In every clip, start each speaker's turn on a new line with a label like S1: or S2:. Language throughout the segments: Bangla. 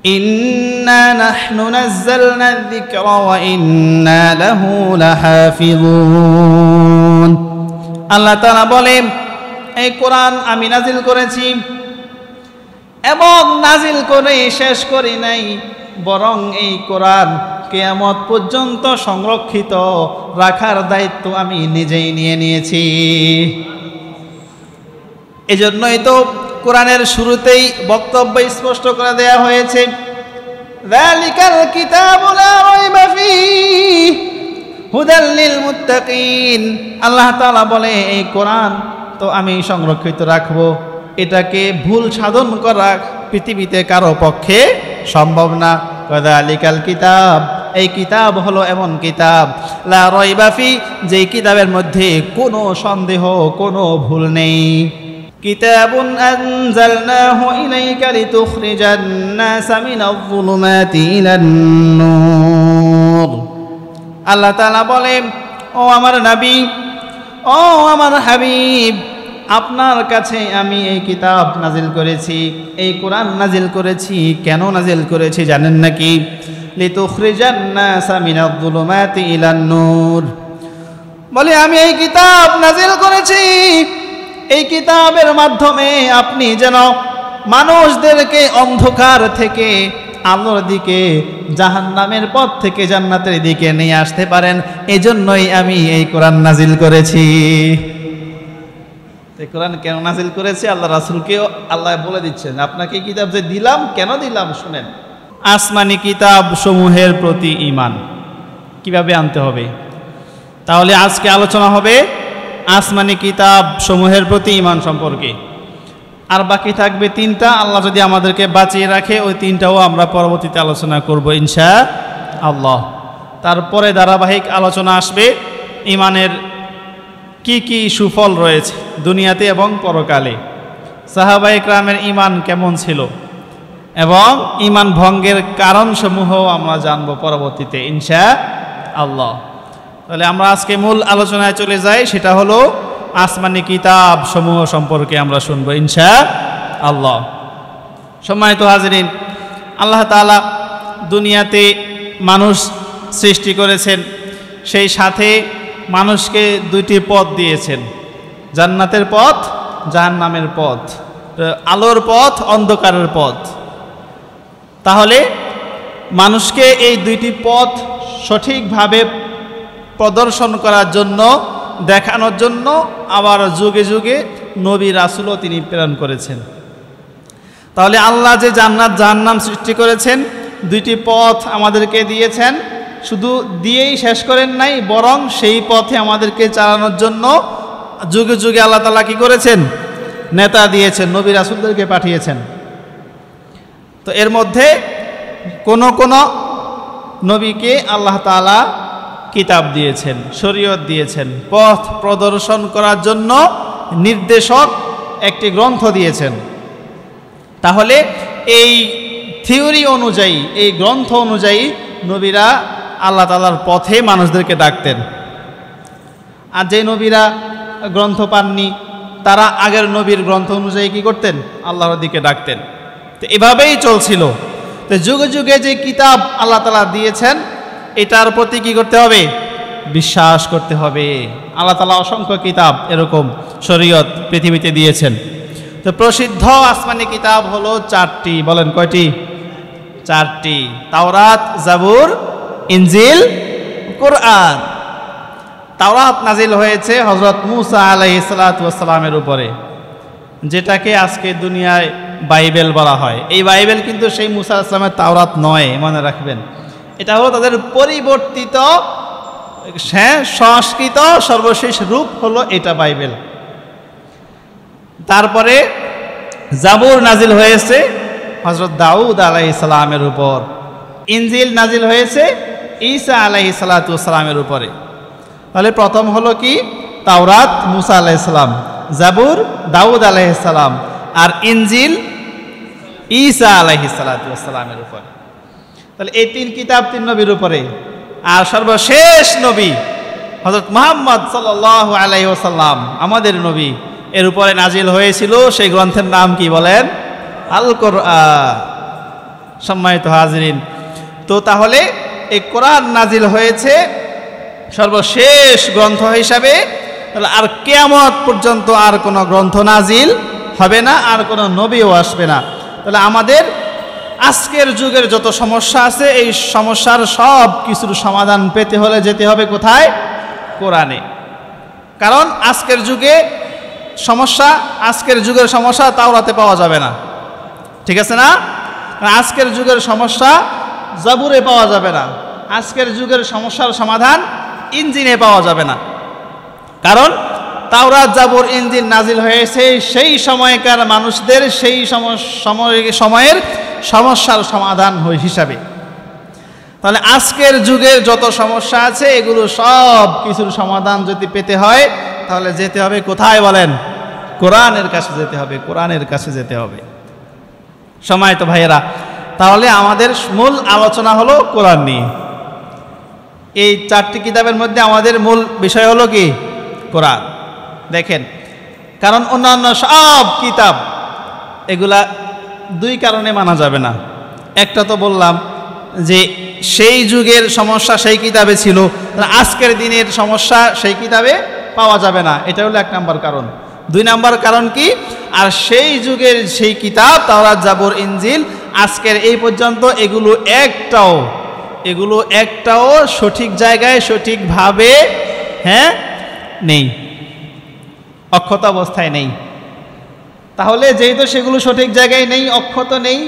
S1: ইন্না নাহনু নাযালনা যিকরা ওয়া ইন্না লাহু লাহাফিযুন। আল্লাহ তাআলা বলেন, এই কোরআন আমি নাজিল করেছি এবং নাজিল করে শেষ করি নাই, বরং এই কোরআন কিয়ামত পর্যন্ত সংরক্ষিত রাখার দায়িত্ব আমি নিজেই নিয়ে নিয়েছি। এজন্যই তো কোরআনের শুরুতেই বক্তব্য স্পষ্ট করে দেয়া হয়েছে, যালিকাল কিতাবু লা রাইবা ফীহি হুদাল লিল মুত্তাকিন। আল্লাহ তাআলা বলে, এই কোরআন তো আমি সংরক্ষিত রাখব, এটাকে ভুল সাধন করা পৃথিবীতে কারো পক্ষে সম্ভব না। যালিকাল কিতাব, এই কিতাব হলো এমন কিতাব, লা রাইবা ফীহি, যেই কিতাবের মধ্যে কোনো সন্দেহ কোনো ভুল নেই। কিতাবুন আনজালনাহু ইলাইকা লিতুখরিজান নাসা মিনাজ যুলুমাতি ইলান নূর। আল্লাহ তাআলা বলেন, ও আমার নবী, ও আমার হাবিব, আপনার কাছে আমি এই কিতাব নাজিল করেছি, এই কোরআন নাজিল করেছি। কেন নাজিল করেছি জানেন নাকি? লিতুখরিজান নাসা মিনাজ যুলুমাতি ইলান নূর। বলে, আমি এই কিতাব নাজিল করেছি, এই কিতাবের মাধ্যমে আপনি যেন মানুষদেরকে অন্ধকার থেকে আলোর দিকে, জাহান্নামের পথ থেকে জান্নাতের দিকে নিয়ে আসতে পারেন। এজন্যই আমি এই কোরআন নাজিল করেছি। এই কোরআন কেন নাজিল করেছি আল্লাহ রাসূলকে আল্লাহ বলে দিচ্ছেন, আপনাকে কিতাব যে দিলাম কেন দিলাম শুনেন। আসমানি কিতাব সমূহের প্রতি ঈমান কিভাবে আনতে হবে, তাহলে আজকে আলোচনা হবে আসমানি কিতাব সমূহের প্রতি ঈমান সম্পর্কে। আর বাকি থাকবে তিনটা, আল্লাহ যদি আমাদেরকে বাঁচিয়ে রাখে ওই তিনটাও আমরা পরবর্তীতে আলোচনা করব ইনশাআল্লাহ। তারপরে ধারাবাহিক আলোচনা আসবে ঈমানের কি কি সুফল রয়েছে দুনিয়াতে এবং পরকালে, সাহাবায়ে কেরামের ঈমান কেমন ছিল এবং ঈমান ভঙ্গের কারণসমূহ আমরা জানব পরবর্তীতে ইনশাআল্লাহ। তাহলে আমরা আজকে মূল আলোচনায় চলে যাই, সেটা হলো আসমানি কিতাব সমূহ সম্পর্কে আমরা শুনবো ইনশাআল্লাহ। সম্মানিত হাজিরিন, আল্লাহ তাআলা দুনিয়াতে মানুষ সৃষ্টি করেছেন, সেই সাথে মানুষকে দুইটি পথ দিয়েছেন, জান্নাতের পথ, জাহান্নামের পথ, আলোর পথ, অন্ধকারের পথ। তাহলে মানুষকে এই দুইটি পথ সঠিকভাবে প্রদর্শন করার জন্য, দেখানোর জন্য আবার যুগে যুগে নবী রাসূলও তিনি প্রেরণ করেছেন। তাহলে আল্লাহ যে জান্নাত জাহান্নাম সৃষ্টি করেছেন, দুইটি পথ আমাদেরকে দিয়েছেন, শুধু দিয়েই শেষ করেন নাই, বরং সেই পথে আমাদেরকে চালানোর জন্য যুগে যুগে আল্লাহ তাআলা কি করেছেন? নেতা দিয়েছেন, নবী রাসূলদেরকে পাঠিয়েছেন। তো এর মধ্যে কোন কোন নবীকে আল্লাহ তাআলা কিতাব দিয়েছেন, শরীয়ত দিয়েছেন, পথ প্রদর্শন করার জন্য নির্দেশক একটি গ্রন্থ দিয়েছেন। তাহলে এই থিওরি অনুযায়ী, এই গ্রন্থ অনুযায়ী নবীরা আল্লাহ তাআলার পথে মানুষদেরকে ডাকতেন। আর যে নবীরা গ্রন্থ পাননি, তারা আগের নবীর গ্রন্থ অনুযায়ী কি করতেন? আল্লাহর দিকে ডাকতেন। তো এভাবেই চলছিল। তো যুগে যুগে যে কিতাব আল্লাহ তাআলা দিয়েছেন, এটার প্রতি কি করতে হবে? বিশ্বাস করতে হবে। আল্লাহ তাআলা অসংখ্য কিতাব এরকম শরীয়ত পৃথিবীতে দিয়েছেন। তো প্রসিদ্ধ আসমানি কিতাব হলো চারটি। বলেন কয়টি? চারটি। তাওরাত, জাবুর, ইনজিল, কোরআন। তাওরাত নাজিল হয়েছে হযরত মুসা আলাইহিস সালাতু ওয়াস সালামের উপরে, যেটাকে আজকে দুনিয়ায় বাইবেল বলা হয়। এই বাইবেল কিন্তু সেই মুসা আলাইহিস সালামের তাওরাত নয়, মনে রাখবেন। এটা হলো তাদের পরিবর্তিত সংস্কৃত সর্বশেষ রূপ হলো এটা বাইবেল। তারপরে জাবুর নাজিল হয়েছে হযরত দাউদ আলাইহিস সালামের উপর। ইনজিল নাজিল হয়েছে ঈসা আলাইহিস সালাতু ওয়াস সালামের উপরে। তাহলে প্রথম হলো কি? তাওরাত মুসা আলাইহিস সালাম, জাবুর দাউদ আলাইহিস সালাম, আর ইনজিল ঈসা আলাইহিস সালাতু ওয়াস সালামের উপরে। তাহলে এই তিন কিতাব তিন নবীর উপরে। আর সর্বশেষ নবী হযরত মুহাম্মদ সাল্লাল্লাহু আলাইহি ওয়াসাল্লাম, আমাদের নবী, এর উপরে নাজিল হয়েছিল সেই গ্রন্থের নাম কি বলেন? আল কোরআন। সম্মানিত হাজিরিন, তো তাহলে এই কোরআন নাজিল হয়েছে সর্বশেষ গ্রন্থ হিসাবে, তাহলে আর কিয়ামত পর্যন্ত আর কোনো গ্রন্থ নাজিল হবে না, আর কোনো নবীও আসবে না। তাহলে আমাদের আজকের যুগের যত সমস্যা আছে এই সমস্যার সব কিছুর সমাধান পেতে হলে যেতে হবে কোথায়? কোরআনে। কারণ আজকের যুগের সমস্যা তাওরাতে পাওয়া যাবে না, ঠিক আছে না? আজকের যুগের সমস্যা জাবুরে পাওয়া যাবে না, আজকের যুগের সমস্যার সমাধান ইঞ্জিনে পাওয়া যাবে না। কারণ তাওরাত জাবুর ইঞ্জিন নাজিল হয়েছে সেই সময়কার মানুষদের সেই সময়ের সমস্যার সমাধান হিসাবে। তাহলে আজকের যুগের যত সমস্যা আছে এগুলো সব কিছুর সমাধান যদি পেতে হয় তাহলে যেতে হবে কোথায় বলেন? কোরআনের কাছে যেতে হবে, কোরআনের কাছে যেতে হবে। সম্মানিত ভাইয়েরা, তাহলে আমাদের মূল আলোচনা হলো কোরআন নিয়ে। এই 4টি কিতাবের মধ্যে আমাদের মূল বিষয় হলো কি? কোরআন। দেখেন, কারণ অন্যান্য সব কিতাব এগুলা 2 কারণে মানা যাবে না। একটা তো বললাম যে সেই যুগের সমস্যা সেই কিতাবে ছিল, আজকের দিনের সমস্যা সেই কিতাবে পাওয়া যাবে না, এটা হলো 1 নম্বর কারণ। 2 নম্বর কারণ কি? আর সেই যুগের সেই কিতাব তাওরাত জাবুর ইনজিল আজকের এই পর্যন্ত এগুলো একটাও সঠিক জায়গায় সঠিকভাবে নেই, অক্ষত অবস্থায় নেই। তাহলে যেহেতু সেগুলো সঠিক জায়গায় নেই, অক্ষত নেই,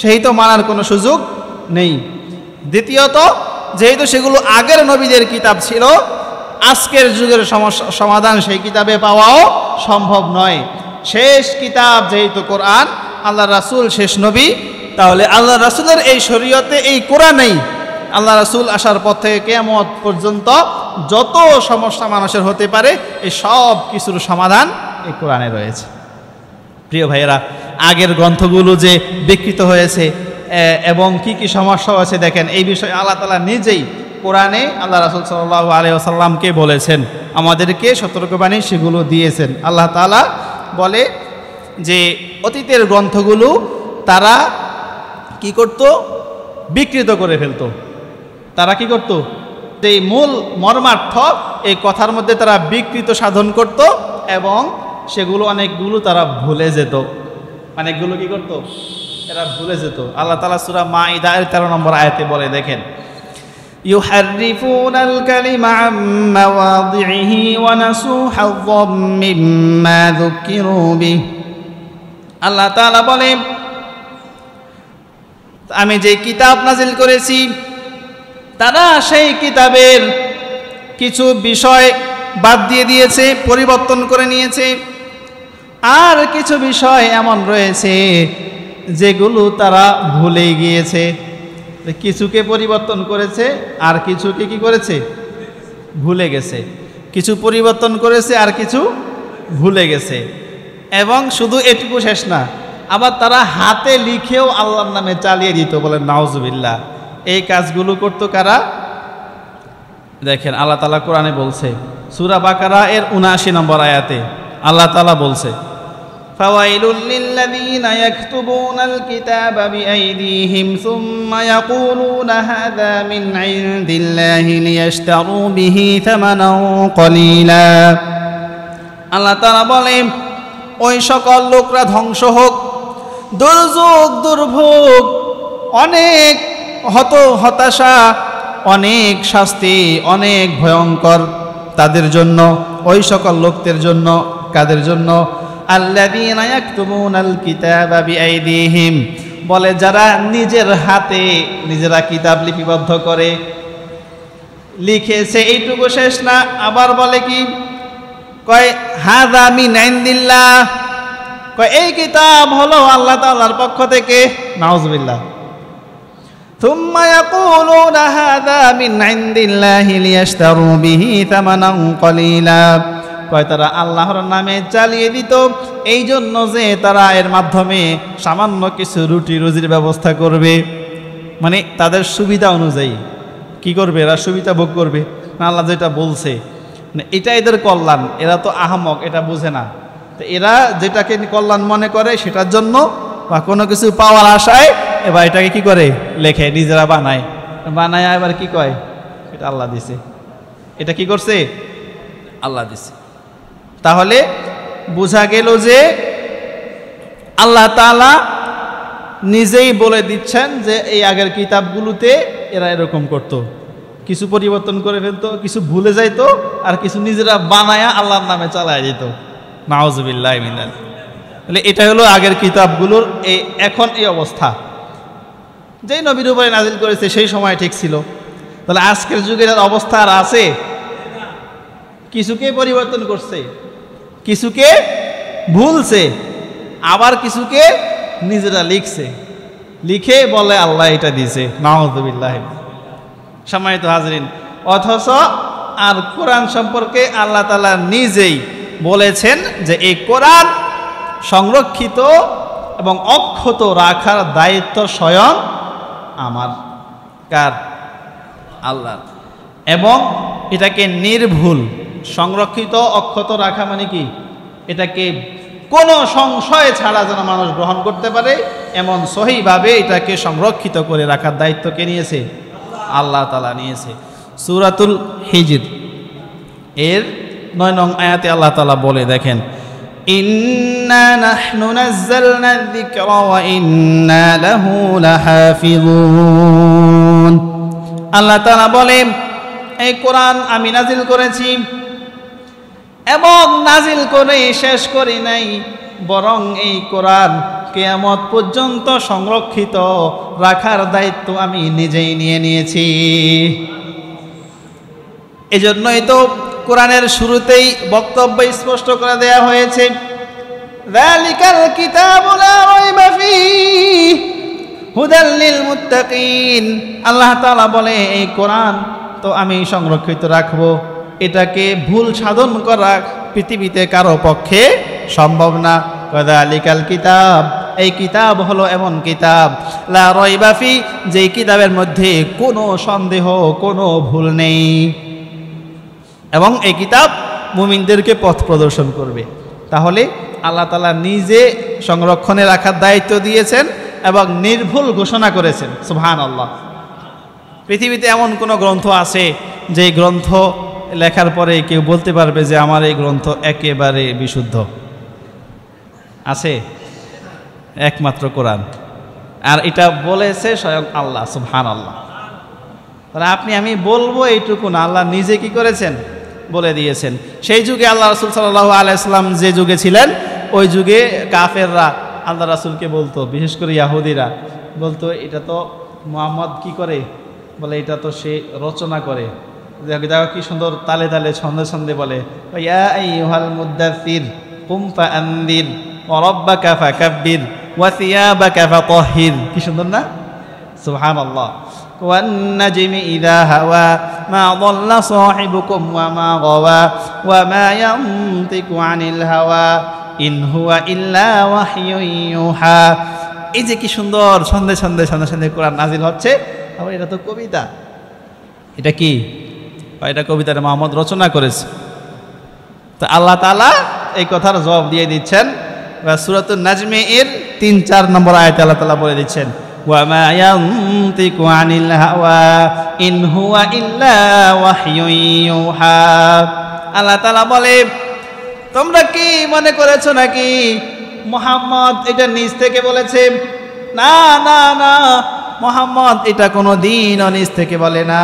S1: সেই তো মানার কোনো সুযোগ নেই। দ্বিতীয়ত, যেহেতু সেগুলো আগের নবীদের কিতাব ছিল, আজকের যুগের সমস্যা সমাধান সেই কিতাবে পাওয়াও সম্ভব নয়। শেষ কিতাব যেহেতু কোরআন, আল্লাহ রাসূল শেষ নবী, তাহলে আল্লাহ রাসূলের এই শরীয়তে এই কোরআনেই আল্লাহ রাসূল আসার পর থেকে কিয়ামত পর্যন্ত যত সমস্যা মানুষের হতে পারে এই সব কিছুর সমাধান এই কোরআনে রয়েছে। প্রিয় ভাইয়েরা, আগের গ্রন্থগুলো যে বিকৃত হয়েছে এবং কি কি সমস্যা হয়েছে দেখেন, এই বিষয়ে আল্লাহ তাআলা নিজেই কোরআনে আল্লাহ রাসূল সাল্লাল্লাহু আলাইহি ওয়াসাল্লামকে বলেছেন, আমাদেরকে সতর্কবাণী সেগুলো দিয়েছেন। আল্লাহ তাআলা বলে যে অতীতের গ্রন্থগুলো তারা কি করত? বিকৃত করে ফেলতো। তারা কি করত? এই মূল মর্মার্থ এই কথার মধ্যে তারা বিকৃত সাধন করত এবং সেগুলো অনেকগুলো তারা ভুলে যেত। অনেকগুলো কি করত? এরা ভুলে যেত। আল্লাহ তাআলা সূরা মাঈদার 13 নম্বর আয়াতে বলে, দেখেন, ইউহাররিফুনাল কালিমা আম মাওয়াদিহি ওয়া নাসু হাযযাম মিম্মা যুকিরু বিহি। আল্লাহ তাআলা বলে, আমি যে কিতাব নাজিল করেছি তারা সেই কিতাবের কিছু বিষয় বাদ দিয়ে দিয়েছে, পরিবর্তন করে নিয়েছে, আর কিছু বিষয় এমন রয়েছে যেগুলো তারা ভুলে গিয়েছে। কিছুকে পরিবর্তন করেছে আর কিছুকে কি করেছে? ভুলে গেছে। কিছু পরিবর্তন করেছে আর কিছু ভুলে গেছে। এবং শুধু এটুকু শেষ না, আবার তারা হাতে লিখেও আল্লাহর নামে চালিয়ে দিত, বলেন নাউজুবিল্লাহ। এই কাজগুলো করতো কারা? দেখেন, আল্লাহ তাআলা কোরআনে বলছে, সূরা বাকারা এর ৭৯ নম্বর আয়াতে আল্লাহ তাআলা বলছে, ফাওয়াইলুল লিল্লাযীনা ইয়াকতুবুনাল কিতাবা বিআইদিহিম সুম্মা ইয়াকুলুনা হাযা মিন ইনদিল্লাহি লিয়াশতারু বিহি থামানান কলিলা। আল্লাহ তাআলা বলেন, ওই সকল লোকরা ধ্বংস হোক, দুর্যোগ দুর্ভোগ, অনেক হতাশা, অনেক শাস্তি, অনেক ভয়ঙ্কর তাদের জন্য, ওই সকল লোকদের জন্য। কাদের জন্য? আল্লাযীনা ইয়াকতুবুনাল কিতাবা বিআইদিহিম, বলে যারা নিজের হাতে নিজেরা কিতাব লিপিবদ্ধ করে লিখেছে। এইটুকু শেষ না, আবার বলে কি? কয় হাযা মিন ইনদিল্লাহ, কয় এই কিতাব হলো আল্লাহ তাআলার পক্ষ থেকে। নাউজুবিল্লাহ। থুম্মা ইয়াকুলুনা হাযা মিন ইনদিল্লাহি লিয়াশতারু বিহি থামানান কলিলা, কয় তারা আল্লাহর নামে চালিয়ে দিত এই জন্য যে তারা এর মাধ্যমে সামান্য কিছু রুটি রুজির ব্যবস্থা করবে। মানে তাদের সুবিধা অনুযায়ী কি করবে? এরা সুবিধা ভোগ করবে। আল্লাহ যেটা বলছে এটা এদের কল্যাণ, এরা তো আহমক, এটা বুঝে না। তো এরা যেটাকে কল্যাণ মনে করে সেটার জন্য বা কোনো কিছু পাওয়ার আশায় এবার এটাকে কি করে লেখে, নিজেরা বানায়, বানায় এবার কি কয় এটা আল্লাহ দিছে, এটা কি করছে আল্লাহ দিছে। তাহলে বোঝা গেল যে আল্লাহ তাআলা নিজেই বলে দিচ্ছেন যে এই আগের কিতাবগুলোতে এরা এরকম করত, কিছু পরিবর্তন করে ফেলতো, কিছু ভুলে যাইতো, আর কিছু নিজেরা বানায়া আল্লাহর নামে চালায় যেত। নাউজুবিল্লাহি মিন যালিক। তাহলে এটা হলো আগের কিতাবগুলোর এখন এই অবস্থা। যেই নবীর উপরে নাজিল করেছে সেই সময় ঠিক ছিল। তাহলে আজকের যুগের অবস্থা আর আছে? কিছুকে পরিবর্তন করছে, কিছুকে ভুলছে, আবার কিছুকে নিজেরা লিখছে, লিখে বলে আল্লাহ এটা দিয়েছে। নাউযুবিল্লাহ। সম্মানিত হাজরিন, অথচ আর কোরআন সম্পর্কে আল্লাহ তাআলা নিজেই বলেছেন যে এই কোরআন সংরক্ষিত এবং অক্ষত রাখার দায়িত্ব স্বয়ং আমার। কার? আল্লাহ। এবং এটাকে নির্ভুল সংরক্ষিত অক্ষত রাখা মানে কি, এটাকে কোনো সংশয় ছাড়া যেন মানুষ গ্রহণ করতে পারে এমন সহিভাবে এটাকে সংরক্ষিত করে রাখার দায়িত্ব কে নিয়েছে? আল্লাহ তাআলা নিয়েছে। সূরাতুল হিজর এর 9 নং আয়াতে আল্লাহ তাআলা বলে, দেখেন, ইন্না নাহনু নাযালনা যিকরা ওয়া ইন্না লাহু লাহাফিজুন। আল্লাহ তাআলা বলেন এই কোরআন আমি নাজিল করেছি এবং নাজিল করে শেষ করি নাই, বরং এই কোরআন কিয়ামত পর্যন্ত সংরক্ষিত রাখার দায়িত্ব আমি নিজেই নিয়ে নিয়েছি। এজন্যই তো কোরআনের শুরুতেই বক্তব্য স্পষ্ট করে দেয়া হয়েছে, যালিকাল কিতাবু লা রাইবা ফীহি হুদাল লিল মুত্তাকিন। আল্লাহ তাআলা বলে এই কোরআন তো আমি সংরক্ষিত রাখবো, এটাকে ভুল সাধন করা পৃথিবীতে কারো পক্ষে সম্ভব না। যালিকাল কিতাব, এই কিতাব হলো এমন কিতাব, লা রাইবা ফী, যেই কিতাবের মধ্যে কোনো সন্দেহ কোনো ভুল নেই, এবং এই কিতাব মুমিনদেরকে পথ প্রদর্শন করবে। তাহলে আল্লাহ তাআলা নিজে সংরক্ষণে রাখার দায়িত্ব দিয়েছেন এবং নির্ভুল ঘোষণা করেছেন। সুবহানাল্লাহ। পৃথিবীতে এমন কোনো গ্রন্থ আছে যে গ্রন্থ লেখার পরে কেউ বলতে পারবে যে আমার এই গ্রন্থ একেবারে বিশুদ্ধ? আছে? একমাত্র কোরআন, আর এটা বলেছে স্বয়ং আল্লাহ। সুবহানাল্লাহ। তাহলে আপনি আমি বলবো এইটুকু না, আল্লাহ নিজে কি করেছেন বলে দিয়েছেন। সেই যুগে আল্লাহ রাসূল সাল্লাল্লাহু আলাইহি ওয়াসাল্লাম যে যুগে ছিলেন, ওই যুগে কাফেররা আল্লাহ রাসূলকে বলতো, বিশেষ করে ইহুদিরা বলতো এটা তো মুহাম্মদ কি করে, বলে এটা তো সে রচনা করে। দেখো কি সুন্দর তালে তালে ছন্দে ছন্দে বলে, ইয়া আইয়ুহাল মুদ্দাসসির কুম ফাআনদির ওয়া রাব্বাকা ফাকাব্বির ওয়া সিয়াবাকা ফাতাহহির। কি সুন্দর না? সুবহানাল্লাহ। ওয়ান নাজমি ইযা হাওয়া মা দাল্লা সাহিবুকুম ওয়া মা গাওয়া ওয়া মা ইয়ানতিকু আনিল হাওয়া ইন হুয়া ইল্লা ওয়াহয়ুন ইউহা। এই যে কি সুন্দর ছন্দে ছন্দে ছন্দে ছন্দে কোরআন নাজিল হচ্ছে, আবার এটা তো কবিতা। এটা কি? এটা কবিতাটা মুহাম্মদ রচনা করেছে। তো আল্লাহ তাআলা এই কথার জবাব দিয়ে দিচ্ছেন। সূরাতুন নাজমে এর 3-4 নম্বর আয়াতে আল্লাহ তাআলা বলে দিচ্ছেন, ওয়া মা ইয়ানতিকু আনিল হাওয়া ইন হুয়া ইল্লা ওয়াহয়ুন ইউহা। আল্লাহ তাআলা বলে, তোমরা কি মনে করেছো নাকি মুহাম্মদ এটা নিজ থেকে বলেছে? না না না, মুহাম্মদ এটা কোনো দিনও নিজ থেকে বলে না।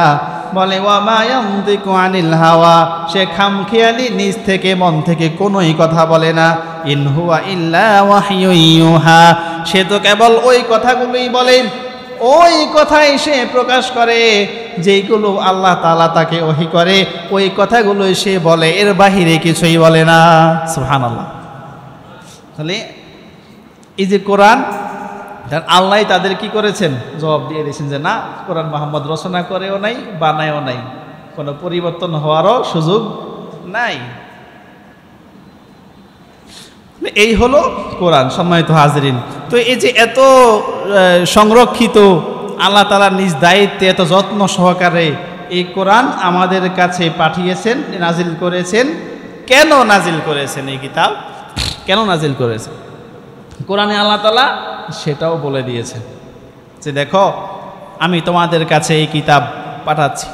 S1: বলে ওয়া মা ইয়ানতিকু আনিল হাওয়া, সে খামখেয়ালি নিজ থেকে মন থেকে কোনোই কথা বলে না। ইন হুয়া ইল্লা ওয়াহয়ুন ইউহা, সে তো কেবল ওই কথাগুলোই বলে, ওই কথাই সে প্রকাশ করে যেইগুলো আল্লাহ তাআলা তাকে ওহী করে, ওই কথাগুলোই সে বলে, এর বাহিরে কিছুই বলে না। সুবহানাল্লাহ। তাহলে এই যে কোরআন, আল্লাহ তাদের কি করেছেন জবাব দিয়ে দিয়েছেন যে না, কোরআন মুহাম্মদ রচনা করেও নাই, বানায়ও নাই, কোনো পরিবর্তন হওয়ারও সুযোগ নাই। এই হলো কোরআন। সম্মানিত হাজরিন, তো এই যে এত সংরক্ষিত, আল্লাহ তাআলা নিজ দায়িত্বে এত যত্ন সহকারে এই কোরআন আমাদের কাছে পাঠিয়েছেন, নাজিল করেছেন। কেন নাজিল করেছেন এই কিতাব, কেন নাজিল করেছেন কোরআনে আল্লাহ তাআলা সেটাও বলে দিয়েছেন। যে দেখো আমি তোমাদের কাছে এই কিতাব পাঠাচ্ছি,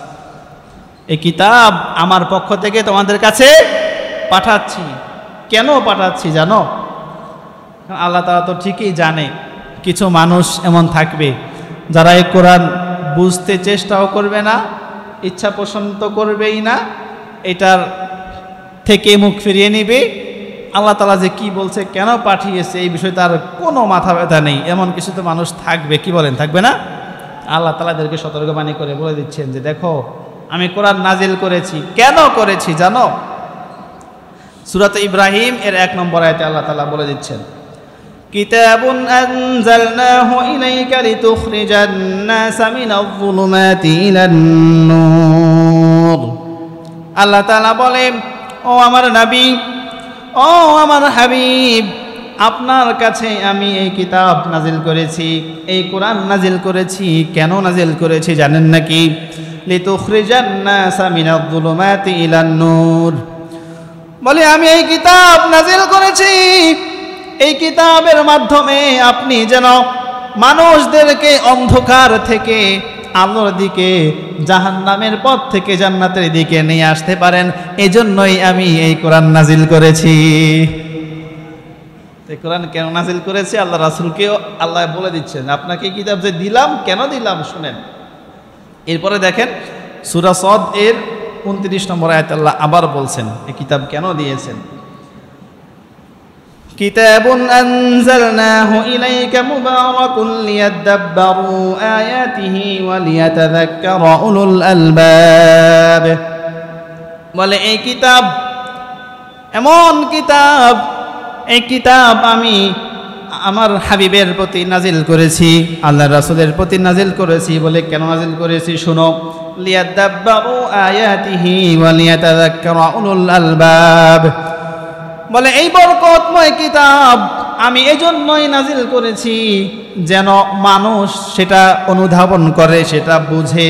S1: এই কিতাব আমার পক্ষ থেকে তোমাদের কাছে পাঠাচ্ছি। কেন পাঠাচ্ছি জানো? আল্লাহ তাআলা তো ঠিকই জানে কিছু মানুষ এমন থাকবে যারা এই কোরআন বুঝতে চেষ্টাও করবে না, ইচ্ছা পোষণ তো করবেই না, এটার থেকে মুখ ফিরিয়ে নেবে। আল্লাহ তাআলা যে কি বলছে, কেন পাঠিয়েছে, এই বিষয়ে তার কোনো মাথা ব্যথা নেই, এমন কিছু তো মানুষ থাকবে। কি বলেন, থাকবে না? আল্লাহ তাআলা এদেরকে সতর্কবাণী করে বলে দিচ্ছেন যে দেখো আমি কোরআন নাজিল করেছি। কেন করেছি জানো? সূরা ইব্রাহিম এর 1 নম্বর আয়াতে আল্লাহ তাআলা বলে দিচ্ছেন, কিতাবুন আনজালনাহু ইলাইকা লিতুখরিজান নাসা মিনাজ যুলুমাতি ইলান নূর। আল্লাহ তাআলা বলেন, ও আমার নবী, ও আমার হাবিব, আপনার কাছে আমি এই কিতাব নাজিল করেছি, এই কোরআন নাজিল করেছি। কেন নাজিল করেছি জানেন নাকি? লিতুখরিজান নাসা মিনাজ যুলুমাতি ইলান নূর। বলে আমি এই কিতাব নাজিল করেছি, এই কিতাবের মাধ্যমে আপনি যেন মানুষদেরকে অন্ধকার থেকে আলোর দিকে, জাহান্নামের পথ থেকে জান্নাতের দিকে নিয়ে আসতে পারেন। এজন্যই আমি এই কোরআন নাজিল করেছি। এই কোরআন কেন নাজিল করেছি আল্লাহ রাসূলকেও আল্লাহ বলে দিচ্ছেন, আপনাকে কিতাব যে দিলাম কেন দিলাম শুনেন। এরপরে দেখেন সূরা সদ এর 29 নম্বর আয়াতে আল্লাহ আবার বলছেন এই কিতাব কেন দিয়েছেন। কিতাবুন আনজালনাহু ইলাইকা মুবারাকুন লিয়াদাব্বারু আয়াতিহি ওয়া লিয়াতাযাক্কারা উলুল আলবাব। বলে এই কিতাব এমন কিতাব, এই কিতাব আমি আমার হাবিবের প্রতি নাজিল করেছি, আল্লাহ রাসূলের প্রতি নাজিল করেছি। বলে কেন নাজিল করেছি শুনো, লিয়াদাব্বারু আয়াতিহি ওয়া লিয়াতাযাক্কারা উলুল আলবাব। বলে এই বরকতময় কিতাব আমি এজন্যই নাজিল করেছি যেন মানুষ সেটা অনুধাবন করে, সেটা বুঝে,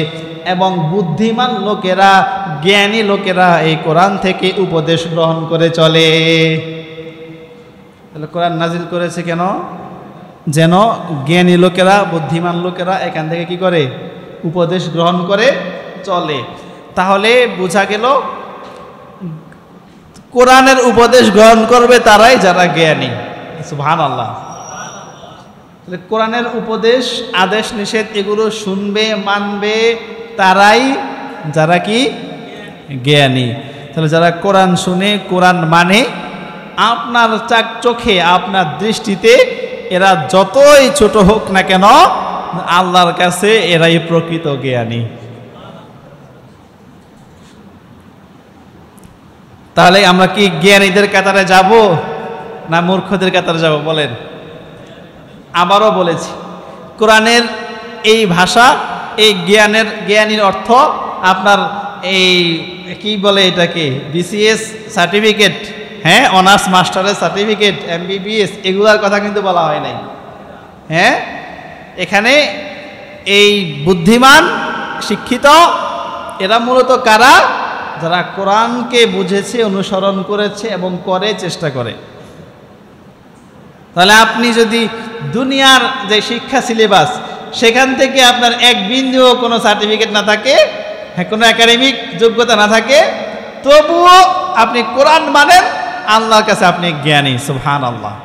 S1: এবং বুদ্ধিমান লোকেরা, জ্ঞানী লোকেরা এই কোরআন থেকে উপদেশ গ্রহণ করে চলে। তাহলে কোরআন নাজিল করেছে কেন? যেন জ্ঞানী লোকেরা, বুদ্ধিমান লোকেরা এখান থেকে কি করে? উপদেশ গ্রহণ করে চলে। তাহলে বোঝা গেল কোরআনের উপদেশ গ্রহণ করবে তারাই যারা জ্ঞানী। সুবহানাল্লাহ। তাহলে কোরআনের উপদেশ, আদেশ নিষেধ এগুলো শুনবে, মানবে তারাই যারা কি? জ্ঞানী। তাহলে যারা কোরআন শুনে, কোরআন মানে, আপনার চোখে, আপনার দৃষ্টিতে এরা যতই ছোট হোক না কেন আল্লাহর কাছে এরাই প্রকৃত জ্ঞানী। তাহলে আমরা কি জ্ঞানীদের কাতারে যাব না মূর্খদের কাতারে যাব বলেন? আবারও বলেছি, কোরআনের এই ভাষা, এই জ্ঞানীর অর্থ আপনার এই কি বলে এটাকে, বিসিএস সার্টিফিকেট, হ্যাঁ, অনার্স মাস্টারের সার্টিফিকেট, এমবিবিএস, এগুলার কথা কিন্তু বলা হয় নাই। হ্যাঁ, এখানে এই বুদ্ধিমান, শিক্ষিত এরা মূলত কারা? যারা কোরআনকে বুঝেছে, অনুসরণ করেছে এবং করে, চেষ্টা করে। তাহলে আপনি যদি দুনিয়ার যে শিক্ষা সিলেবাস সেখান থেকে আপনার এক বিন্দুও কোনো সার্টিফিকেট না থাকে, হ্যাঁ, কোনো একাডেমিক যোগ্যতা না থাকে, তবুও আপনি কোরআন মানেন, আল্লাহর কাছে আপনি জ্ঞানী। সুবহানাল্লাহ।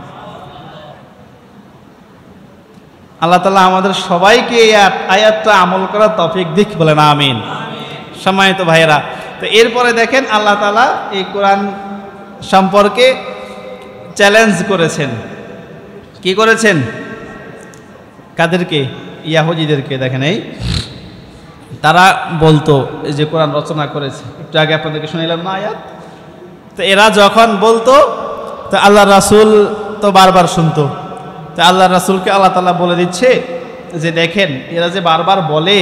S1: আল্লাহ তাআলা আমাদের সবাইকে এই আয়াতটা আমল করার তৌফিক দিক, বলেন আমিন। সম্মানিত ভাইয়েরা, তো এরপরে দেখেন আল্লাহ তাআলা এই কোরআন সম্পর্কে চ্যালেঞ্জ করেছেন। কি করেছেন? কাদেরকে? ইয়াহুদীদেরকে। দেখেন এই তারা বলতো এই যে কোরআন রচনা করেছে, একটু আগে আপনাদেরকে শুনাইলাম না আয়াত, তো এরা যখন বলতো তো আল্লাহ রাসূল তো বারবার শুনতো। তো আল্লাহ রাসূলকে আল্লাহ তাআলা বলে দিচ্ছে যে দেখেন এরা যে বারবার বলে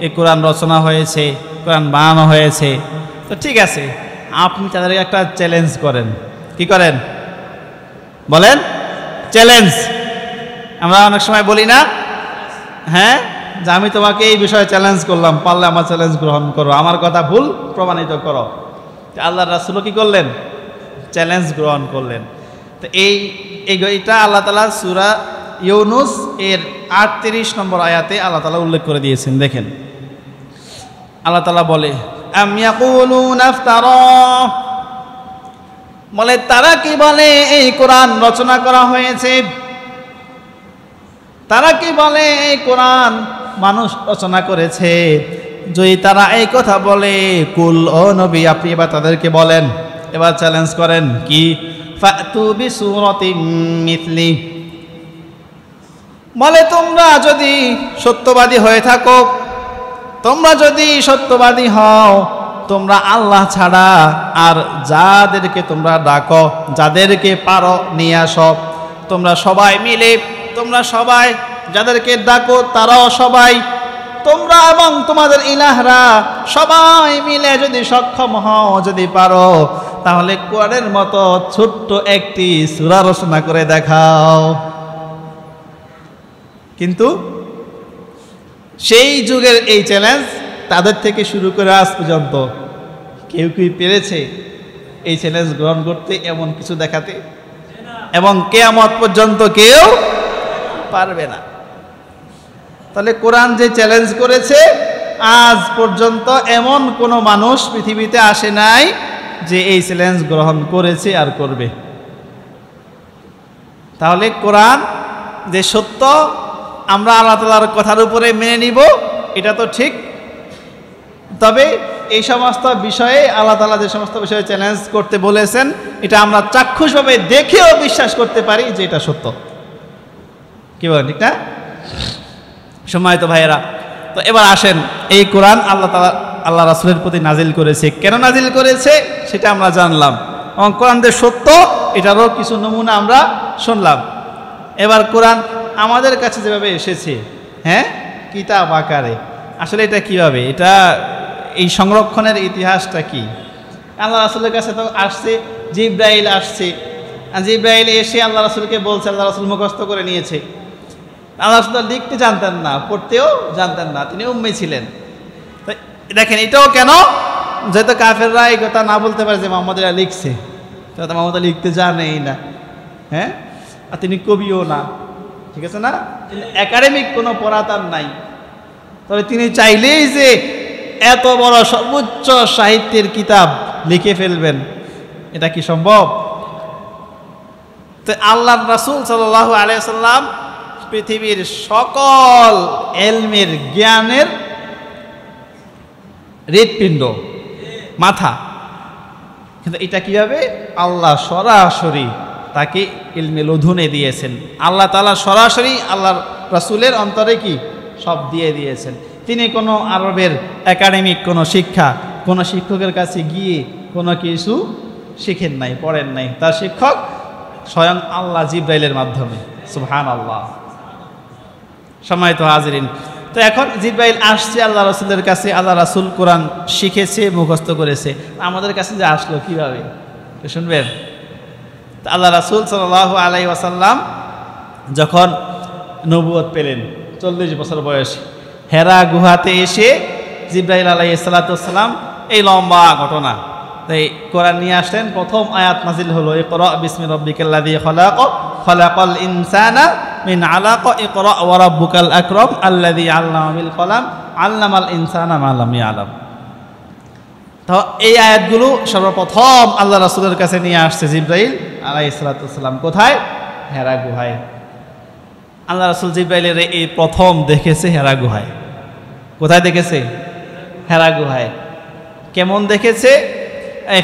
S1: এই কোরআন রচনা হয়েছে, কোরআন বানানো হয়েছে, তো ঠিক আছে আপনি তাদেরকে একটা চ্যালেঞ্জ করেন। কি করেন বলেন? চ্যালেঞ্জ। আমরা অনেক সময় বলি না, হ্যাঁ, যে আমি তোমাকে এই বিষয়ে চ্যালেঞ্জ করলাম, পারলে আমার চ্যালেঞ্জ গ্রহণ করো, আমার কথা ভুল প্রমাণিত করো। আল্লাহ রাসূলও কি করলেন? চ্যালেঞ্জ গ্রহণ করলেন। তো এইটা আল্লাহ তাআলা সূরা ইউনুস এর 38 নম্বর আয়াতে আল্লাহ তাআলা উল্লেখ করে দিয়েছেন। দেখেন আল্লাহ তাআলা বলে আম ইয়াকুলুনা ইফতারা, বলে তারা কি বলে এই কোরআন রচনা করা হয়েছে, তারা কি বলে এই কোরআন মানুষ রচনা করেছে। যদি তারা এই কথা বলে, কুল ও নবী আপনি এবার তাদেরকে বলেন, এবার চ্যালেঞ্জ করেন কি, ফাতু বিসূরাতিন মিথলি, বলে তোমরা যদি সত্যবাদী হয়ে থাকো, তোমরা যদি সত্যবাদী হও, তোমরা আল্লাহ ছাড়া আর যাদেরকে তোমরা ডাকো, যাদেরকে পারো নিয়ে আসো, তোমরা সবাই মিলে, তোমরা সবাই যাদেরকে ডাকো তারাও সবাই, তোমরা এবং তোমাদের ইলাহরা সবাই মিলে যদি সক্ষম হও, যদি পারো, তাহলে কোরআনের মতো ছোট্ট একটি সূরা রচনা করে দেখাও। কিন্তু সেই যুগের এই চ্যালেঞ্জ তাদের থেকে শুরু করে আজ পর্যন্ত কেউ কি পেরেছে এই চ্যালেঞ্জ গ্রহণ করতে, এমন কিছু দেখাতে? এবং কিয়ামত পর্যন্ত কেউ পারবে না। তাহলে কোরআন যে চ্যালেঞ্জ করেছে, আজ পর্যন্ত এমন কোনো মানুষ পৃথিবীতে আসে নাই যে এই চ্যালেঞ্জ গ্রহণ করেছে আর করবে। তাহলে কোরআন যে সত্য, আমরা আল্লাহ তাআলার কথার উপরে মেনে নিব, এটা তো ঠিক। তবে এই সমস্ত বিষয়ে আল্লাহ তাআলা যে সমস্ত বিষয়ে চ্যালেঞ্জ করতে বলেছেন, এটা আমরা চাক্ষুষভাবে দেখেও বিশ্বাস করতে পারি যে এটা সত্য। কি বলেন, ঠিক না? সম্মানিত ভাইয়েরা, তো এবার আসেন, এই কোরআন আল্লাহ তাআলা আল্লাহ রাসূলের প্রতি নাজিল করেছে, কেন নাজিল করেছে সেটা আমরা জানলাম, এবং কোরআন যে সত্য এটারও কিছু নমুনা আমরা শুনলাম। এবার কোরআন আমাদের কাছে যেভাবে এসেছে, হ্যাঁ, কিতাব আকারে, আসলে এটা কিভাবে, এটা এই সংরক্ষণের ইতিহাসটা কি? আল্লাহ রাসূলের কাছে তো আসছে, জিবরাইল আসছে, জিবরাইল এসে আল্লাহ রাসূলকে বলছে, আল্লাহ রাসূল মুখস্থ করে নিয়েছে। আল্লাহ রাসূল লিখতে জানতেন না, পড়তেও জানতেন না, তিনি উম্মি ছিলেন। তো দেখেন এটাও কেন, যেহেতু কাফেররা এই কথা না বলতে পারে যে মুহাম্মদ এরা লিখছে, তো মুহাম্মদ লিখতে জানেই না, হ্যাঁ, আর তিনি কবিও না, ঠিক আছে না, একাডেমিক কোনো পড়া তার নাই। তবে তিনি চাইলেই যে এত বড় সর্বোচ্চ সাহিত্যের কিতাব লিখে ফেলবেন, এটা কি সম্ভব? তো আল্লাহর রাসূল সাল্লাল্লাহু আলাইহি ওয়াসাল্লাম পৃথিবীর সকল এলমের জ্ঞানের হৃৎপিণ্ড, মাথা, কিন্তু এটা কিভাবে আল্লাহ সরাসরি তাকে ইলমে লদুনে দিয়েছেন। আল্লাহ তাআলা সরাসরি আল্লাহর রাসূলের অন্তরে কি সব দিয়ে দিয়েছেন। তিনি কোনো আরবের একাডেমিক কোনো শিক্ষা, কোনো শিক্ষকের কাছে গিয়ে কোনো কিছু শিখেন নাই, পড়েন নাই, তার শিক্ষক স্বয়ং আল্লাহ জিবরাইলের মাধ্যমে। সুবহানাল্লাহ। সম্মানিত হাজিরিন, তো এখন জিবরাইল আসছে আল্লাহ রাসূলের কাছে, আল্লাহ রাসূল কোরআন শিখেছে, মুখস্থ করেছে, আমাদের কাছে যে আসলো কিভাবে শুনবেন। আল্লাহ রাসূল সাল্লাল্লাহু আলাইহি ওয়াসাল্লাম যখন নবুয়ত পেলেন 40 বছর বয়সে, হেরা গুহাতে এসে জিবরাইল আলাইহিস সালাতু ওয়াস সালাম, এই লম্বা ঘটনা, তাই কোরআন নিয়ে আসলেন। প্রথম আয়াত নাজিল হলো ইকরা বিসমি রাব্বিকাল্লাযী খলাক খলাকাল ইনসানা মিন আলাক ইকরা ওয়া রাব্বুকাল আকরাম আল্লাযী আল্লামা বিল কলাম আল্লামাল ইনসানা মা লাম ইয়ালাম। তো এই আয়াতগুলো সর্বপ্রথম আল্লাহ রাসূলের কাছে নিয়ে আসছে জিবরাইল আলাইহিস সালাতু ওয়াস সালাম। কোথায়? হেরা গুহায়। আল্লাহ রাসূল জিবরাইলের এই প্রথম দেখেছে হেরা গুহায়। কোথায় দেখেছে? হেরা গুহায়। কেমন দেখেছে? এই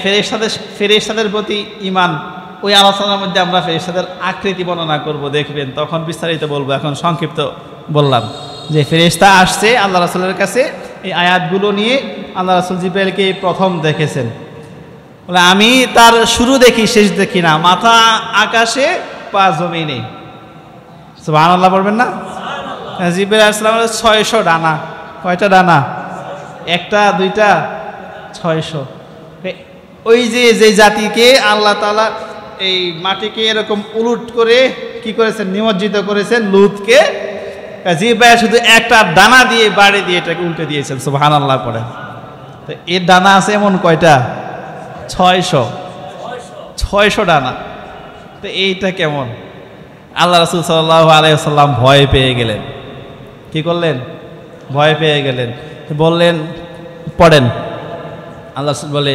S1: ফেরেশতাদের প্রতি ঈমান, ওই আলোচনার মধ্যে আমরা ফেরেশতাদের আকৃতি বর্ণনা করব, দেখবেন, তখন বিস্তারিত বলবো। এখন সংক্ষিপ্ত বললাম যে ফেরেশতা আসছে আল্লাহ রাসূলের কাছে এই আয়াতগুলো নিয়ে। আল্লাহ রাসূল জিবরাইলকে প্রথম দেখেছেন, বলে আমি তার শুরু দেখি শেষ দেখি না, মাথা আকাশে পা জমিনে। সুবহানাল্লাহ বলবেন না? জিবরাইল আলাইহিস সালামের 600 ডানা। কয়টা ডানা? একটা, দুইটা, 600। ওই যে জাতিকে আল্লাহ তাআলা এই মাটিকে এরকম উলট করে কি করেছেন, নিমজ্জিত করেছেন, লুতকে, জিবরাইল শুধু একটা ডানা দিয়ে বাড়ি দিয়ে এটাকে উল্টে দিয়েছেন। সুবহানাল্লাহ পড়ে। তো এর ডানা আছে এমন কয়টা? 600 ডানা। তো এইটা কেমন? আল্লাহ রাসূল সাল্লাল্লাহু আলাইহি ওয়াসাল্লাম ভয় পেয়ে গেলেন। কি করলেন? ভয় পেয়ে গেলেন। বললেন পড়েন। আল্লাহ রাসূল বলে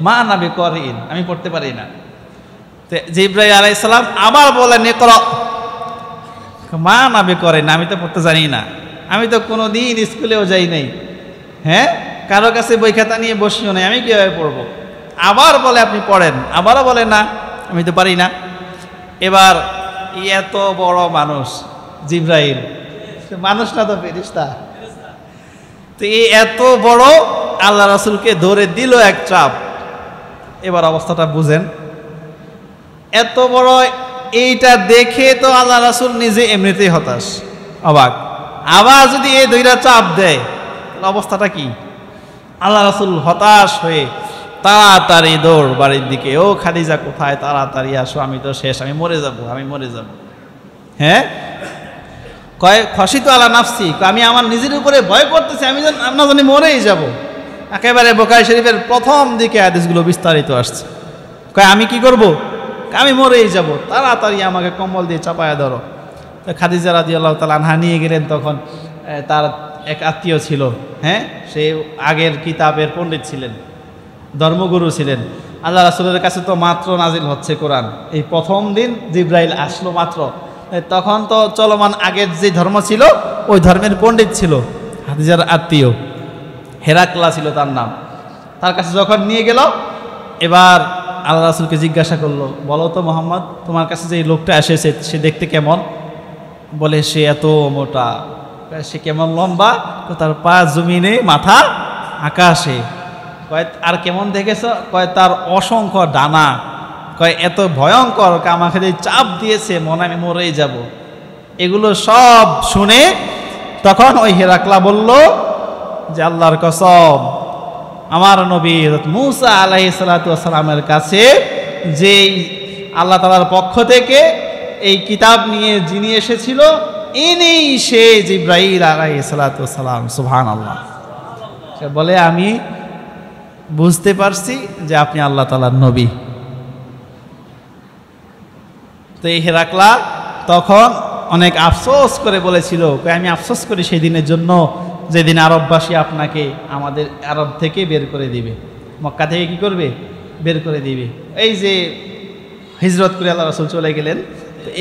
S1: মা আনা বিকরিন, আমি পড়তে পারি না। তো জিবরাইল আলাইহিস সালাম আবার বলেন ইকরা, মা আনা বিকরিন, আমি তো পড়তে জানি না, আমি তো কোনোদিন স্কুলেও যাই নাই, হ্যাঁ, কারো কাছে বই খাতা নিয়ে বসিও নাই, আমি কিভাবে পড়বো? আবার বলে আপনি পড়েন, আবারও বলে না, আমি তো পারি না। এবার এত বড় মানুষ জিবরাইল, মানুষ না তো ফেরেশতা, তো এই এত বড় আল্লাহ রাসূলকে ধরে দিল এক চাপ। এবার অবস্থাটা বুঝেন, এত বড়, এইটা দেখে তো আল্লাহ রাসূল নিজে এমনিতেই হতাশ, অবাক, আবার যদি এই দুইটা চাপ দেয় অবস্থাটা কি? আল্লাহ রাসূল হতাশ হয়ে তাড়াতাড়ি দৌড় বাড়ির দিকে, ও খাদিজা কোথায়, তাড়াতাড়ি আসো, আমি তো শেষ, আমি মরে যাব, আমি মরে যাব। হ্যাঁ, কয় খসিত আলা নাফসি, আমি আমার নিজের উপরে ভয় করতেছি, আমি না জানি মরেই যাব। একেবারে বুখারী শরীফের প্রথম দিকে হাদিসগুলো বিস্তারিত আসছে। কয় আমি কি করব? আমি মরেই যাব, তাড়াতাড়ি আমাকে কম্বল দিয়ে চাপায়া ধরো। তো খাদিজা রাদিয়াল্লাহু তাআলা আনহা নিয়ে গেলেন। তখন তার এক আত্মীয় ছিল, হ্যাঁ, সে আগের কিতাবের পণ্ডিত ছিলেন, ধর্মগুরু ছিলেন। আল্লাহ রাসূলের কাছে তো মাত্র নাজিল হচ্ছে কোরআন, এই প্রথম দিন জিবরাইল আসলো মাত্র, তখন তো চলমান আগের যে ধর্ম ছিল ওই ধর্মের পণ্ডিত ছিল, খাদিজার আত্মীয়, হেরাকলা ছিল তার নাম। তার কাছে যখন নিয়ে গেল, এবার আল্লাহ রাসূলকে জিজ্ঞাসা করলো, বলো তো মোহাম্মদ, তোমার কাছে যে লোকটা এসেছে সে দেখতে কেমন? বলে সে এত মোটা। সে কেমন লম্বা? তার পা জমিনে, মাথা আকাশে। কয় আর কেমন দেখেছ? কয় তার অসংখ্য ডানা। কয় এত ভয়ঙ্কর, আমাকে যে চাপ দিয়েছে, মনে আমি মরেই যাব। এগুলো সব শুনে তখন ওই হেরাকলা বলল যে আল্লাহর কসম, আমার নবী মূসা আলাইহিস সালাতু ওয়াস সালামের কাছে যে আল্লাহ তাআলার পক্ষ থেকে এই কিতাব নিয়ে যিনি এসেছিল, ইনি সে জিবরাইল আলাইহিস সালাতু ওয়াস সালাম। সুবহানাল্লাহ। সে বলে আমি বুঝতে পারছি যে আপনি আল্লাহ তাআলার নবী। তো এই হেরাকলা তখন অনেক আফসোস করে বলেছিল, আমি আফসোস করি সেই দিনের জন্য যেদিন আরববাসী আপনাকে আমাদের আরব থেকে বের করে দিবে, মক্কা থেকে কি করবে? বের করে দিবে। এই যে হিজরত করে আল্লাহ রাসূল চলে গেলেন,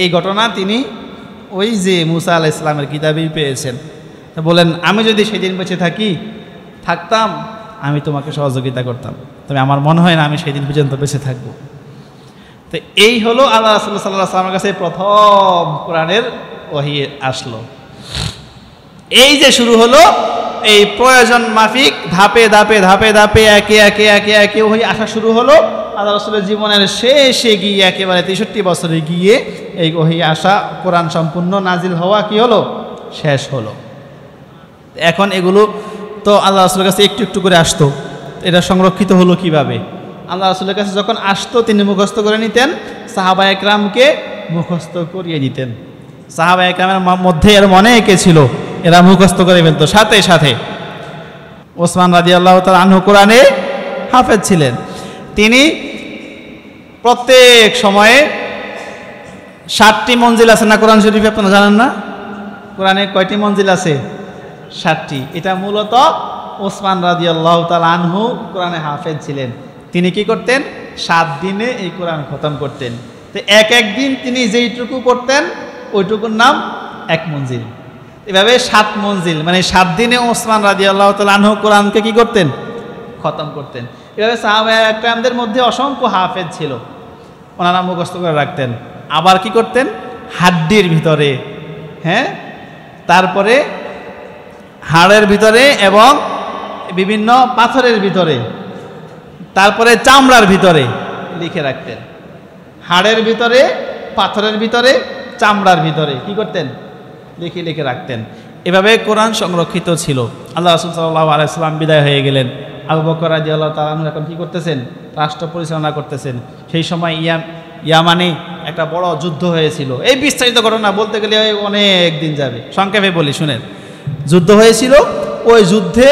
S1: এই ঘটনা তিনি ওই যে মূসা আলাইহিস সালামের কিতাবেই পেয়েছেন। তো বলেন আমি যদি সেদিন বেঁচে থাকতাম আমি তোমাকে সহযোগিতা করতাম, তবে আমার মনে হয় না আমি সেদিন পর্যন্ত বেঁচে থাকবো। তো এই হলো আল্লাহ রাসূল সাল্লাল্লাহু আলাইহি ওয়াসাল্লামের কাছে প্রথম কোরআনের ওহী আসলো। এই যে শুরু হলো, এই প্রয়োজন মাফিক ধাপে ধাপে ধাপে ধাপে একে একে একে একে ওহী আসা শুরু হলো। আল্লাহ রাসূলের জীবনের শেষে গিয়ে একেবারে 63 বছরে গিয়ে এই ওহী আসা, কোরআন সম্পূর্ণ নাজিল হওয়া কি হলো? শেষ হলো। এখন এগুলো তো আল্লাহ রাসূলের কাছে একটু একটু করে আসতো, এটা সংরক্ষিত হলো কিভাবে? আল্লাহ রাসূলের কাছে যখন আসতো তিনি মুখস্থ করে নিতেন, সাহাবায়ে কেরামকে মুখস্থ করিয়ে দিতেন। সাহাবায়ে কেরামের মধ্যে এর অনেকে ছিল, এরা মুখস্থ করে ফেলতো সাথে সাথে। ওসমান রাদিয়াল্লাহু তাআলা আনহু কোরআনে হাফেজ ছিলেন। তিনি প্রত্যেক সময়ে 60টি মঞ্জিল আছে না কোরআন শরীফে, আপনারা জানেন না? কোরআনে কয়টি মঞ্জিল আছে? 60টি। এটা মূলত ওসমান রাদিয়াল্লাহু তাআলা আনহু কোরআনে হাফেজ ছিলেন। তিনি কি করতেন? 7 দিনে এই কোরআন খতম করতেন। তো এক এক দিন তিনি যেইটুকু পড়তেন ওইটুকুর নাম এক মঞ্জিল। এভাবে 7 মঞ্জিল, মানে 7 দিনে ওসমান রাদিয়াল্লাহু তাআলা আনহু কোরআনকে কি করতেন? খতম করতেন। এভাবে সাহাবায়ে একরামদের মধ্যে অসংখ্য হাফেজ ছিল, ওনারা মুখস্থ করে রাখতেন। আবার কি করতেন? হাড্ডির ভিতরে, হ্যাঁ, তারপরে হাড়ের ভিতরে এবং বিভিন্ন পাথরের ভিতরে, তারপরে চামড়ার ভিতরে লিখে রাখতেন। হাড়ের ভিতরে, পাথরের ভিতরে, চামড়ার ভিতরে কি করতেন? লিখে লিখে রাখতেন। এভাবে কোরআন সংরক্ষিত ছিল। আল্লাহ রাসূল সাল্লাল্লাহু আলাইহি ওয়াসাল্লাম বিদায় হয়ে গেলেন। আবু বকর রাদিয়াল্লাহু তাআলা আনহু এখন কি করতেছেন? রাষ্ট্র পরিচালনা করতেছেন। সেই সময় ইয়ামানে একটা বড় যুদ্ধ হয়েছিল। এই বিস্তারিত ঘটনা বলতে গেলে অনেক দিন যাবে, সংক্ষেপে বলি শুনেন। যুদ্ধ হয়েছিল, ওই যুদ্ধে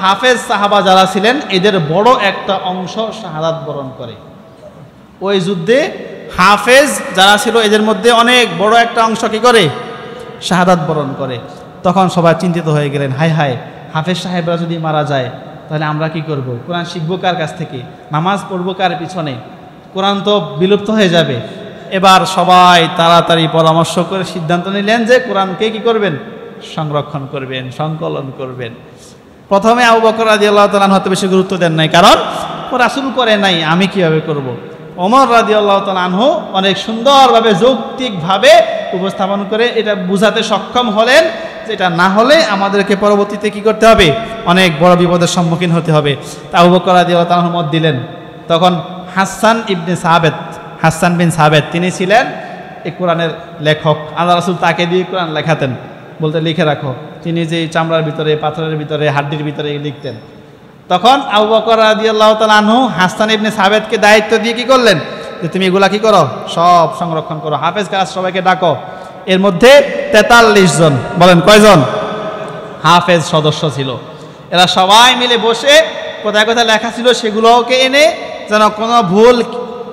S1: হাফেজ সাহাবা যারা ছিলেন এদের বড় একটা অংশ শাহাদাত বরণ করে। ওই যুদ্ধে হাফেজ যারা ছিল এদের মধ্যে অনেক বড় একটা অংশ কি করে শাহাদাত বরণ করে। তখন সবাই চিন্তিত হয়ে গেলেন, হায় হায়, হাফেজ সাহেবরা যদি মারা যায় তাহলে আমরা কি করব? কোরআন শিখবো কার কাছ থেকে? নামাজ পড়বো কার পিছনে? কোরআন তো বিলুপ্ত হয়ে যাবে। এবার সবাই তাড়াতাড়ি পরামর্শ করে সিদ্ধান্ত নিলেন যে কোরআনকে কি করবেন? সংরক্ষণ করবেন, সংকলন করবেন। প্রথমে আবু বকর রাদিয়াল্লাহু তাআলা আনহু বেশি গুরুত্ব দেন নাই, কারণ ও রাসূল করে নাই, আমি কিভাবে করব। ওমর রাদিয়াল্লাহু তাআলা আনহু অনেক সুন্দরভাবে যৌক্তিকভাবে উপস্থাপন করে এটা বুঝাতে সক্ষম হলেন যে এটা না হলে আমাদেরকে পরবর্তীতে কি করতে হবে? অনেক বড় বিপদের সম্মুখীন হতে হবে। তা আবু বকর রাদিয়াল্লাহু তাআলা মত দিলেন। তখন হাসান বিন সাবেত তিনি ছিলেন এই কোরআনের লেখক। আল্লাহ রাসূল তাকে দিয়ে কোরআন লেখাতেন, বলতে লিখে রাখো। তিনি যে চামড়ার ভিতরে, পাথরের ভিতরে, হাড্ডির ভিতরে লিখতেন। তখন আবু বকর রাদিয়াল্লাহু তাআলা আনহু হাসান ইবনে সাবেতকে দায়িত্ব দিয়ে কি করলেন? যে তুমি এগুলা কি করো? সব সংরক্ষণ করো। হাফেজ কাজ সবাইকে ডাকো। এর মধ্যে 43 জন, বলেন কয়জন? হাফেজ সদস্য ছিল। এরা সবাই মিলে বসে কোথায় কোথায় লেখা ছিল সেগুলোকে এনে যেন কোনো ভুল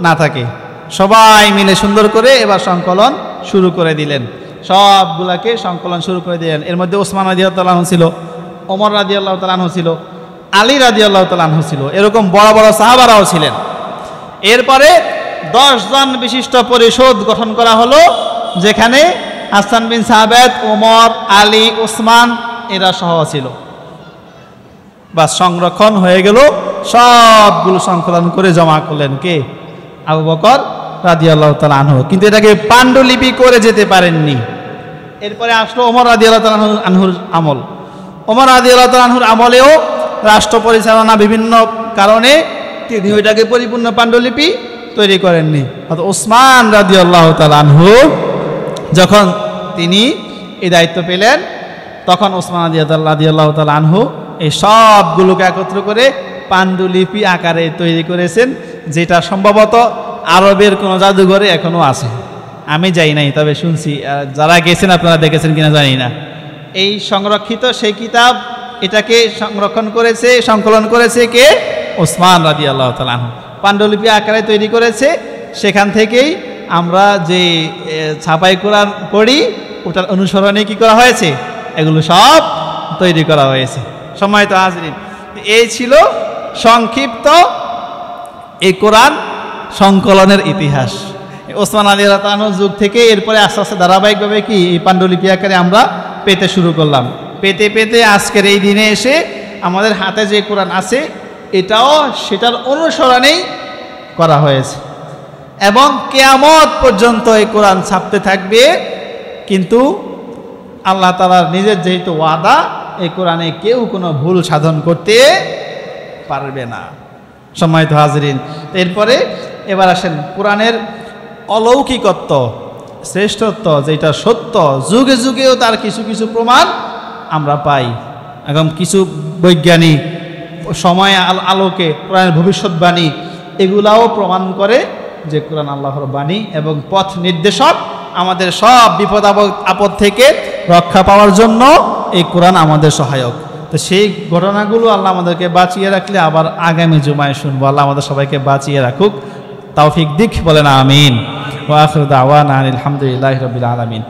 S1: না থাকে, সবাই মিলে সুন্দর করে এবার সংকলন শুরু করে দিলেন। সবগুলাকে সংকলন শুরু করে দিলেন। এর মধ্যে ওসমান রাদিয়াল্লাহু তাআলা আনহু ছিল, ওমর রাদিয়াল্লাহু তাআলা আনহু ছিল, আলী রাদিয়াল্লাহু তাআলা আনহু ছিল, এরকম বড় বড় সাহাবারাও ছিলেন। এরপরে 10 জন বিশিষ্ট পরিষদ গঠন করা হলো, যেখানে হাসান বিন সাবেত, ওমর, আলী, ওসমান এরা সহ ছিল। বা সংরক্ষণ হয়ে গেল, সবগুলো সংকলন করে জমা করলেন কে? আবু বকর রাদিয়াল্লাহু তাআলা আনহু। কিন্তু এটাকে পাণ্ডুলিপি করে যেতে পারেননি। এরপরে আসলো ওমর রাদিয়াল্লাহু তাআলা আনহুর আমল। ওমর রাদিয়াল্লাহু তাআলা আনহুর আমলেও রাষ্ট্র পরিচালনা বিভিন্ন কারণে তিনি ওইটাকে পরিপূর্ণ পাণ্ডুলিপি তৈরি করেননি। অর্থাৎ ওসমান রাদিয়াল্লাহু তাআলা আনহু যখন তিনি এই দায়িত্ব পেলেন, তখন ওসমান রাদিয়াল্লাহু তাআলা আনহু এই সবগুলোকে একত্র করে পাণ্ডুলিপি আকারে তৈরি করেছেন, যেটা সম্ভবত আরবের কোনো জাদুঘরে এখনো আছে। আমি যাই নাই, তবে শুনছি, যারা গেছেন আপনারা দেখেছেন কিনা জানি না। এই সংরক্ষিত সেই কিতাব, এটাকে সংরক্ষণ করেছে, সংকলন করেছে কে? ওসমান রাদিয়াল্লাহু তাআলা আনহু। পাণ্ডুলিপি আকারে তৈরি করেছে। সেখান থেকেই আমরা যে ছাপাই কোরআন পড়ি, ওটার অনুসরণে কি করা হয়েছে? এগুলো সব তৈরি করা হয়েছে। সম্মানিত হাজরিন, এই ছিল সংক্ষিপ্ত এই কোরআন সংকলনের ইতিহাস। ওসমান রাদিয়াল্লাহু তাআলা আনহুর যুগ থেকে এরপরে আস্তে আস্তে ধারাবাহিকভাবে কি এই পাণ্ডুলিপি আকারে আমরা পেতে শুরু করলাম। পেতে পেতে আজকের এই দিনে এসে আমাদের হাতে যে কোরআন আছে, এটাও সেটার অনুসরণেই করা হয়েছে এবং কিয়ামত পর্যন্ত এই কোরআন ছাপতে থাকবে। কিন্তু আল্লাহ তাআলার নিজের যেহেতু ওয়াদা, এই কোরআনে কেউ কোনো ভুল সাধন করতে পারবে না। সম্মানিত হাজরিন, এরপরে এবার আসেন কোরআনের অলৌকিকত্ব, শ্রেষ্ঠত্ব, যেটা সত্য, যুগে যুগেও তার কিছু কিছু প্রমাণ আমরা পাই। এখন কিছু বৈজ্ঞানিক সময় আলোকে কোরআনের ভবিষ্যৎবাণী এগুলাও প্রমাণ করে যে কোরআন আল্লাহর বাণী এবং পথ নির্দেশক। আমাদের সব বিপদ আপদ থেকে রক্ষা পাওয়ার জন্য এই কোরআন আমাদের সহায়ক। তো সেই ঘটনাগুলো আল্লাহ আমাদেরকে বাঁচিয়ে রাখলে আবার আগামী জুমায় শুনবো। আল্লাহ আমাদের সবাইকে বাঁচিয়ে রাখুক, তৌফিক দিক, বলেন আমিন। ওয়া আখিরু দাওয়ানা আলহামদুলিল্লাহি রাব্বিল আলামিন।